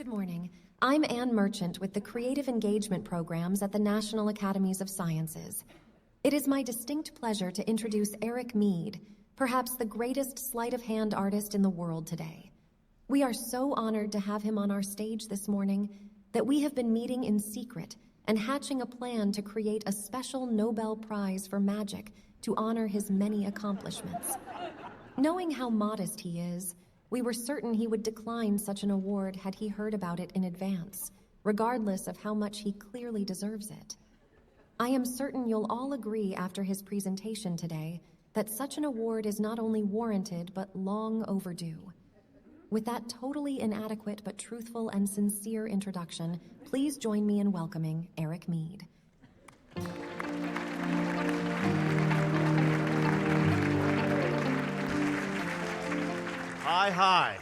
Good morning. I'm Anne Merchant with the Creative Engagement Programs at the National Academies of Sciences. It is my distinct pleasure to introduce Eric Mead, perhaps the greatest sleight of hand artist in the world today. We are so honored to have him on our stage this morning that we have been meeting in secret and hatching a plan to create a special Nobel Prize for Magic to honor his many accomplishments. Knowing how modest he is, we were certain he would decline such an award had he heard about it in advance, regardless of how much he clearly deserves it. I am certain you'll all agree after his presentation today that such an award is not only warranted but long overdue. With that totally inadequate but truthful and sincere introduction, please join me in welcoming Eric Mead. Hi, hi.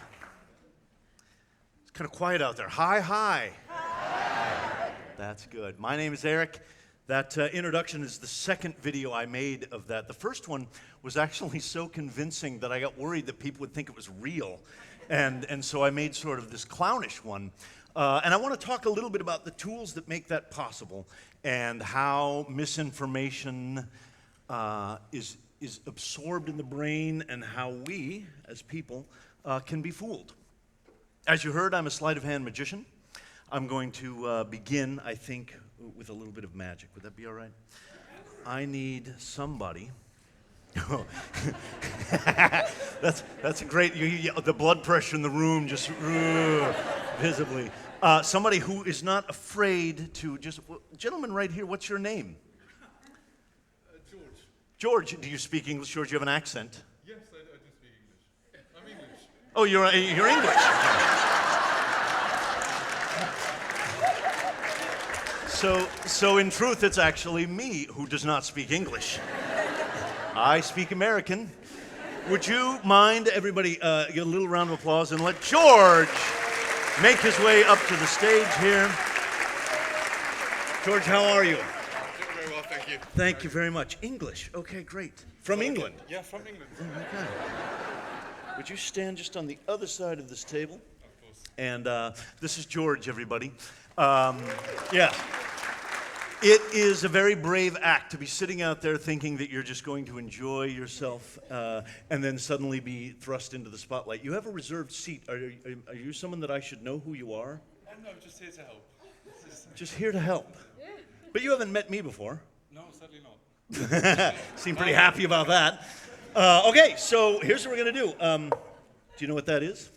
It's kind of quiet out there. Hi, hi. Hi. That's good. My name is Eric. That introduction is the second video I made of that. The first one was actually so convincing that I got worried that people would think it was real. And so I made sort of this clownish one. And I want to talk a little bit about the tools that make that possible and how misinformation is absorbed in the brain and how we, as people, can be fooled. As you heard, I'm a sleight of hand magician. I'm going to begin, I think, with a little bit of magic. Would that be all right? I need somebody. That's a great, the blood pressure in the room just visibly. Somebody who is not afraid to just, gentleman right here, what's your name? George, do you speak English? George, you have an accent? Yes, I do speak English. I'm English. Oh, you're English. So in truth, it's actually me who does not speak English. I speak American. Would you mind, everybody, get a little round of applause and let George make his way up to the stage here. George, how are you? Very well, thank you. Thank you very much. English, okay, great. From England? Yeah, from England. Okay. Would you stand just on the other side of this table? Of course. And this is George, everybody. Yeah. It is a very brave act to be sitting out there thinking that you're just going to enjoy yourself and then suddenly be thrust into the spotlight. You have a reserved seat. Are you someone that I should know who you are? No, just here to help. Just here to help. But you haven't met me before. No, sadly not. Seem pretty happy about that. Okay, so here's what we're going to do. Do you know what that is?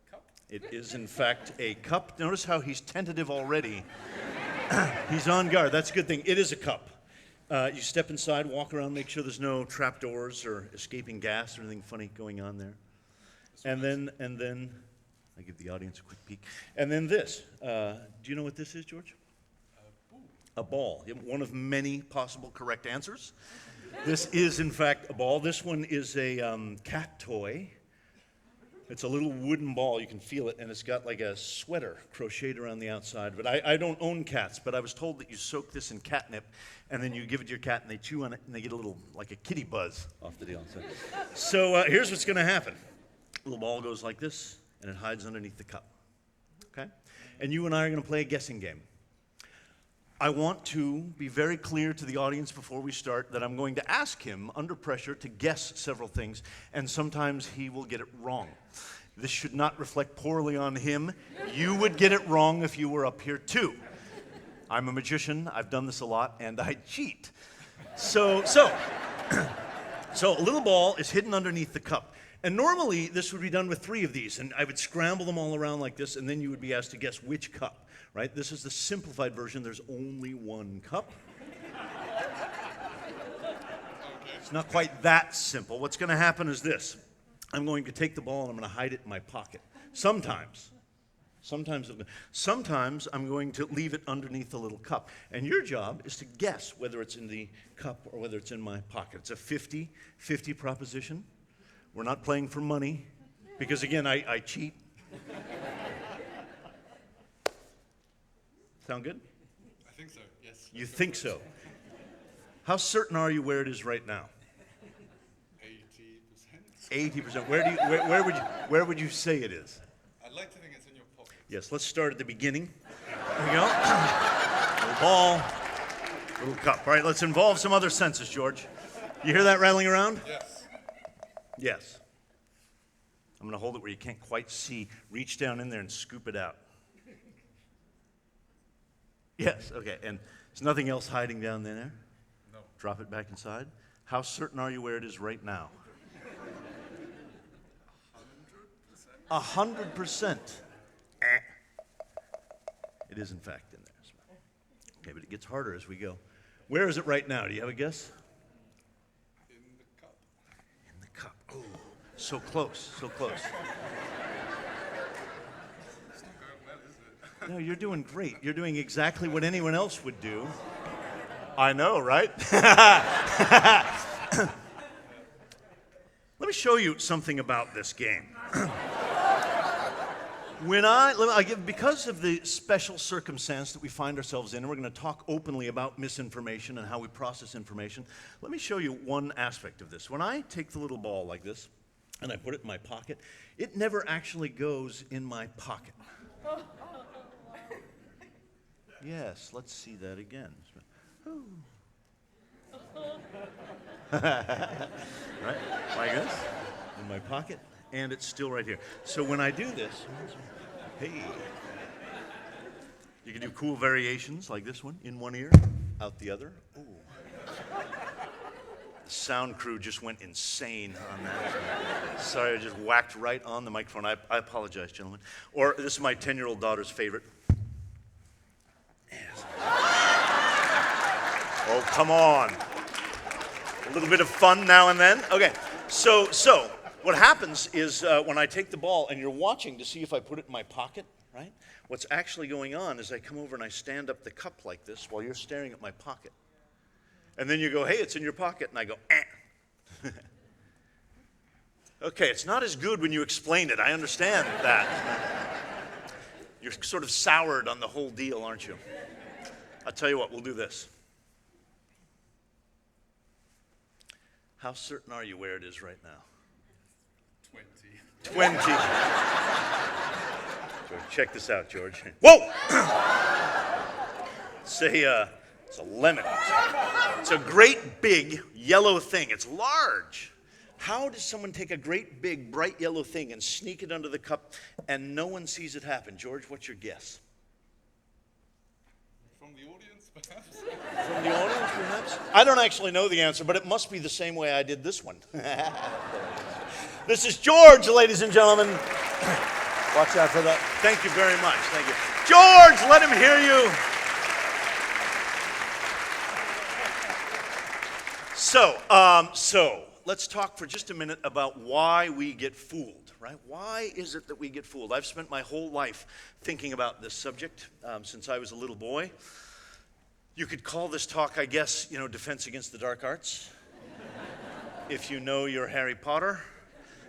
Cup? It is, in fact, a cup. Notice how he's tentative already. He's on guard. That's a good thing. It is a cup. You step inside, walk around, make sure there's no trapdoors or escaping gas or anything funny going on there. And then, I give the audience a quick peek. And then this. Do you know what this is, George? A ball. One of many possible correct answers. This is, in fact, a ball. This one is a cat toy. It's a little wooden ball. You can feel it, and it's got like a sweater crocheted around the outside. But I don't own cats, but I was told that you soak this in catnip, and then you give it to your cat, and they chew on it, and they get a little, like a kitty buzz off the deal. So here's what's going to happen. The little ball goes like this, and it hides underneath the cup. Okay? And you and I are going to play a guessing game. I want to be very clear to the audience before we start that I'm going to ask him under pressure to guess several things, and sometimes he will get it wrong. This should not reflect poorly on him. You would get it wrong if you were up here too. I'm a magician, I've done this a lot, and I cheat. So a little ball is hidden underneath the cup. And normally this would be done with 3 of these, and I would scramble them all around like this, and then you would be asked to guess which cup. Right? This is the simplified version. There's only one cup. It's not quite that simple. What's going to happen is this. I'm going to take the ball and I'm going to hide it in my pocket. Sometimes I'm going to leave it underneath the little cup. And your job is to guess whether it's in the cup or whether it's in my pocket. It's a 50-50 proposition. We're not playing for money because, again, I cheat. Sound good? I think so, yes. You think so? How certain are you where it is right now? 80%. 80%. Where would you say it is? I'd like to think think it's in your pocket. Yes, let's start at the beginning. There we go. Little ball, little cup. All right, let's involve some other senses, George. You hear that rattling around? Yes. Yes. I'm going to hold it where you can't quite see. Reach down in there and scoop it out. Yes, okay. And there's nothing else hiding down there? No. Drop it back inside. How certain are you where it is right now? 100%. It is, in fact, in there. Okay, but it gets harder as we go. Where is it right now? Do you have a guess? In the cup. In the cup. Oh, so close, so close. It's not going well, is it? No, you're doing great. You're doing exactly what anyone else would do. I know, right? Let me show you something about this game. Because of the special circumstance that we find ourselves in, and we're going to talk openly about misinformation and how we process information, let me show you one aspect of this. When I take the little ball like this and I put it in my pocket, it never actually goes in my pocket. Yes, let's see that again. Right, like this, in my pocket, and it's still right here. So when I do this, hey, you can do cool variations like this one, in one ear, out the other. Ooh. The sound crew just went insane on that. Sorry, I just whacked right on the microphone. I apologize, gentlemen. Or this is my 10-year-old daughter's favorite. Yes. Oh, come on. A little bit of fun now and then. Okay, so what happens is when I take the ball and you're watching to see if I put it in my pocket, right? What's actually going on is I come over and I stand up the cup like this while you're staring at my pocket. And then you go, hey, it's in your pocket. And I go, eh. Okay, it's not as good when you explain it. I understand that. You're sort of soured on the whole deal, aren't you? I'll tell you what, we'll do this. How certain are you where it is right now? 20. 20. George, check this out, George. Whoa! It's a lemon. It's a great big yellow thing. It's large. How does someone take a great big bright yellow thing and sneak it under the cup and no one sees it happen? George, what's your guess? From the audience, perhaps? From the audience, perhaps? I don't actually know the answer, but it must be the same way I did this one. This is George, ladies and gentlemen. Watch out for that. Thank you very much. Thank you. George, let him hear you. So let's talk for just a minute about why we get fooled, right? Why is it that we get fooled? I've spent my whole life thinking about this subject since I was a little boy. You could call this talk, I guess, Defense Against the Dark Arts. If you know your Harry Potter,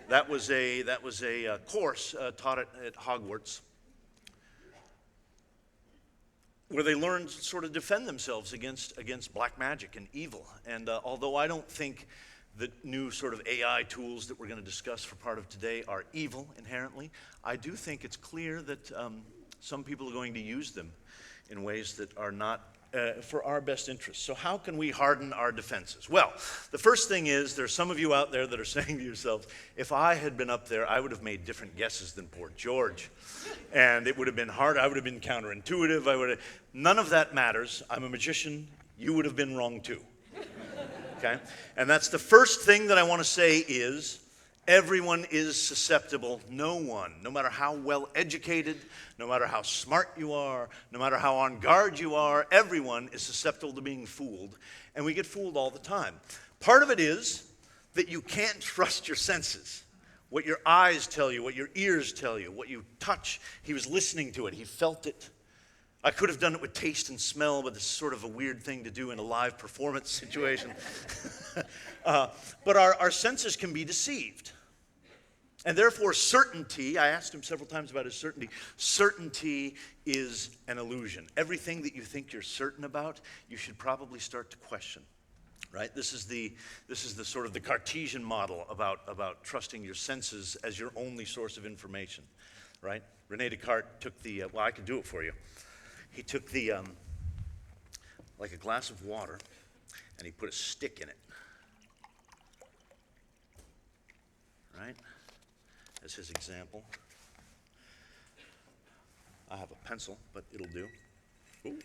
that was a course taught at Hogwarts where they learned to sort of defend themselves against black magic and evil. And although I don't think the new sort of AI tools that we're going to discuss for part of today are evil inherently, I do think it's clear that some people are going to use them in ways that are not for our best interests. So how can we harden our defenses? Well, the first thing is there's some of you out there that are saying to yourselves, if I had been up there, I would have made different guesses than poor George. And it would have been hard. I would have been counterintuitive. None of that matters. I'm a magician. You would have been wrong too. Okay? And that's the first thing that I want to say is everyone is susceptible. No one, no matter how well educated, no matter how smart you are, no matter how on guard you are, everyone is susceptible to being fooled. And we get fooled all the time. Part of it is that you can't trust your senses. What your eyes tell you, what your ears tell you, what you touch. He was listening to it. He felt it. I could have done it with taste and smell, but it's sort of a weird thing to do in a live performance situation. But our senses can be deceived. And therefore, certainty, I asked him several times about his certainty. Certainty is an illusion. Everything that you think you're certain about, you should probably start to question. Right? This is the sort of the Cartesian model about trusting your senses as your only source of information. right? Rene Descartes took the, well, I can do it for you. He took the, like a glass of water, and he put a stick in it, right? As his example. I have a pencil, but it'll do. Ooh.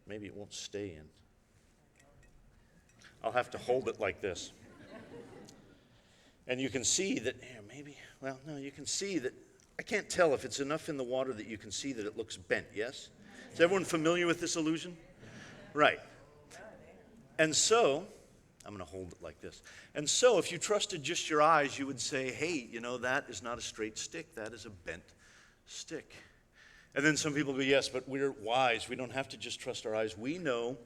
Maybe it won't stay in. I'll have to hold it like this. And you can see that, here, maybe, well, no, you can see that, I can't tell if it's enough in the water that you can see that it looks bent, yes? Is everyone familiar with this illusion? Right. And so, I'm going to hold it like this. And so, if you trusted just your eyes, you would say, hey, you know, that is not a straight stick, that is a bent stick. And then some people go, yes, but we're wise. We don't have to just trust our eyes. We know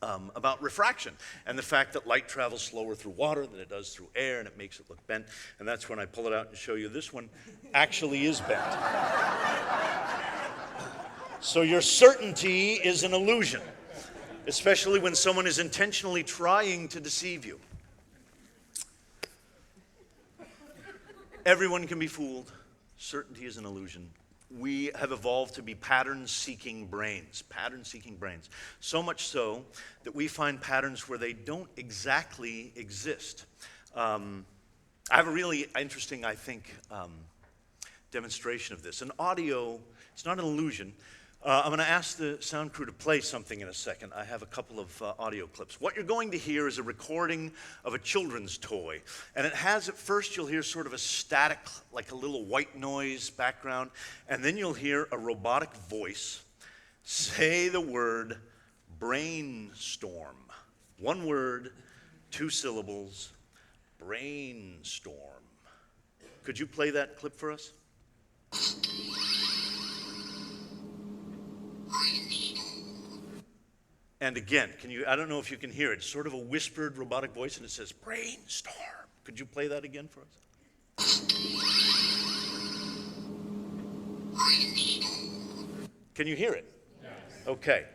about refraction and the fact that light travels slower through water than it does through air, and it makes it look bent. And that's when I pull it out and show you this one actually is bent. So your certainty is an illusion, especially when someone is intentionally trying to deceive you. Everyone can be fooled. Certainty is an illusion. We have evolved to be pattern-seeking brains. So much so that we find patterns where they don't exactly exist. I have a really interesting, I think, demonstration of this. An audio, it's not an illusion. I'm going to ask the sound crew to play something in a second. I have a couple of audio clips. What you're going to hear is a recording of a children's toy. And it has, at first, you'll hear sort of a static, like a little white noise background. And then you'll hear a robotic voice say the word brainstorm. One word, 2 syllables, brainstorm. Could you play that clip for us? And again, I don't know if you can hear it. It's sort of a whispered robotic voice, and it says, brainstorm. Could you play that again for us? Can you hear it? Yes. Okay.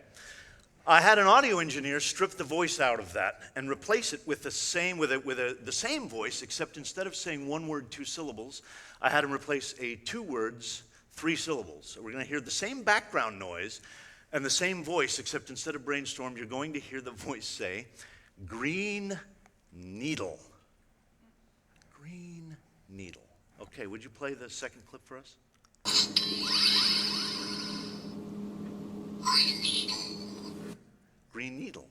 I had an audio engineer strip the voice out of that and replace it with the same voice, except instead of saying 1 word, 2 syllables, I had him replace a 2 words, 3 syllables. So we're going to hear the same background noise and the same voice, except instead of brainstorm, you're going to hear the voice say, green needle. Green needle. Okay, would you play the second clip for us? Green needle.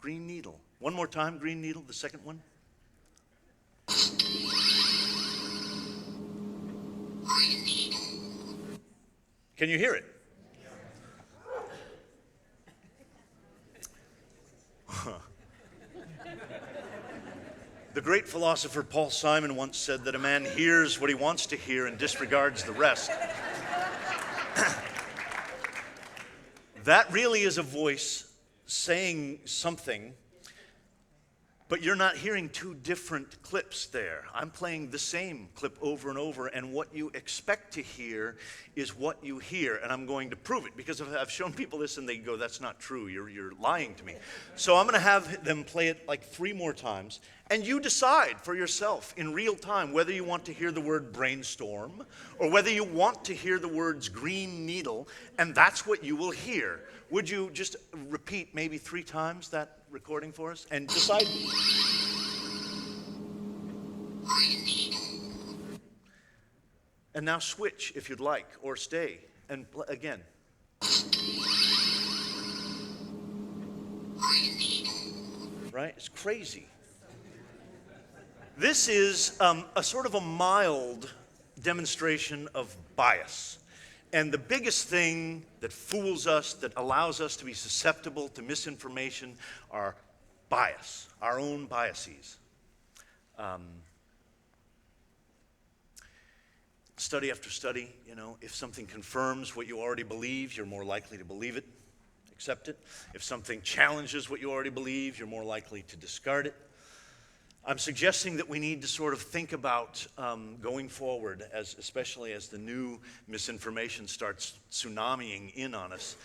Green needle. One more time, green needle, the second one. Can you hear it? The great philosopher Paul Simon once said that a man hears what he wants to hear and disregards the rest. That really is a voice saying something, but you're not hearing 2 different clips there. I'm playing the same clip over and over, and what you expect to hear is what you hear, and I'm going to prove it, because I've shown people this and they go, that's not true, you're lying to me. So I'm going to have them play it like 3 more times, and you decide for yourself in real time whether you want to hear the word brainstorm or whether you want to hear the words green needle, and that's what you will hear. Would you just repeat maybe 3 times that recording for us and decide? And now switch if you'd like, or stay and again. Right? It's crazy. This is a sort of a mild demonstration of bias. And the biggest thing that fools us, that allows us to be susceptible to misinformation, are bias, our own biases. Study after study, if something confirms what you already believe, you're more likely to believe it, accept it. If something challenges what you already believe, you're more likely to discard it. I'm suggesting that we need to sort of think about going forward, especially as the new misinformation starts tsunamiing in on us,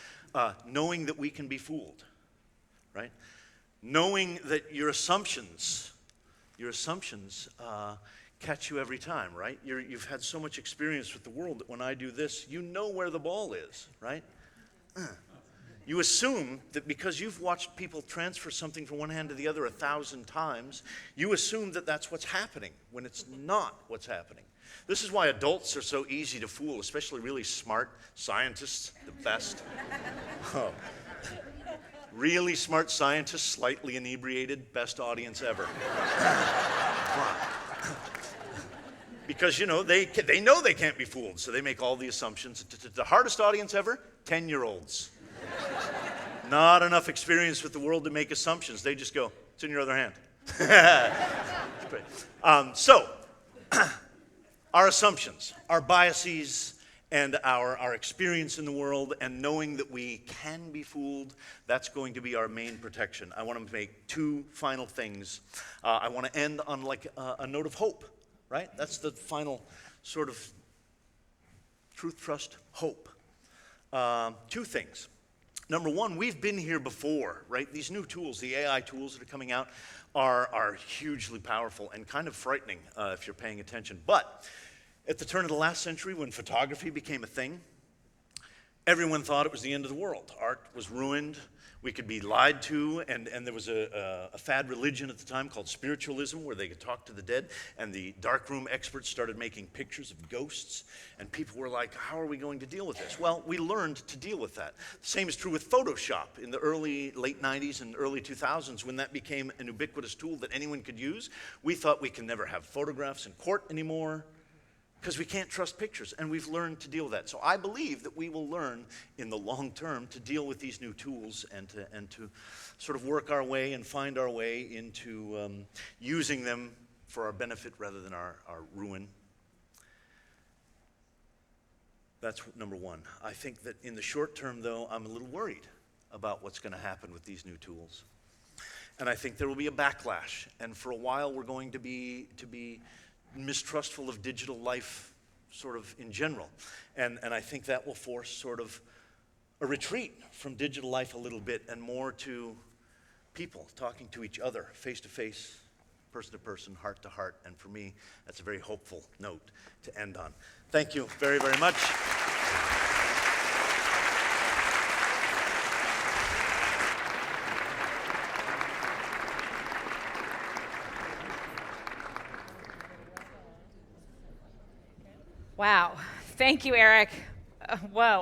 knowing that we can be fooled, right? Knowing that your assumptions catch you every time, right? You've had so much experience with the world that when I do this, you know where the ball is, right? You assume that because you've watched people transfer something from one hand to the other 1,000 times, you assume that that's what's happening when it's not what's happening. This is why adults are so easy to fool, especially really smart scientists, the best. Oh. Really smart scientists, slightly inebriated, best audience ever. Because, you know, they know they can't be fooled, so they make all the assumptions. The hardest audience ever, 10-year-olds. Not enough experience with the world to make assumptions. They just go, it's in your other hand. So, our assumptions, our biases, and our experience in the world, and knowing that we can be fooled, that's going to be our main protection. I want to make two final things. I want to end on like a note of hope, right? That's the final sort of truth, trust, hope. Two things. Number one, we've been here before, right? These new tools, the AI tools that are coming out, are hugely powerful and kind of frightening if you're paying attention. But at the turn of the last century, when photography became a thing, everyone thought it was the end of the world. Art was ruined. We could be lied to, and there was a fad religion at the time called spiritualism, where they could talk to the dead, and the darkroom experts started making pictures of ghosts, and people were like, how are we going to deal with this? Well, we learned to deal with that. The same is true with Photoshop in the late 90s and early 2000s, when that became an ubiquitous tool that anyone could use. We thought we can never have photographs in court anymore, because we can't trust pictures, and we've learned to deal with that. So I believe that we will learn in the long term to deal with these new tools and to sort of work our way and find our way into using them for our benefit rather than our ruin. That's number one. I think that in the short term, though, I'm a little worried about what's going to happen with these new tools. And I think there will be a backlash, and for a while we're going to be mistrustful of digital life sort of in general. And I think that will force sort of a retreat from digital life a little bit and more to people talking to each other, face to face, person to person, heart to heart. And for me, that's a very hopeful note to end on. Thank you very, very much. Wow. Thank you, Eric. Whoa.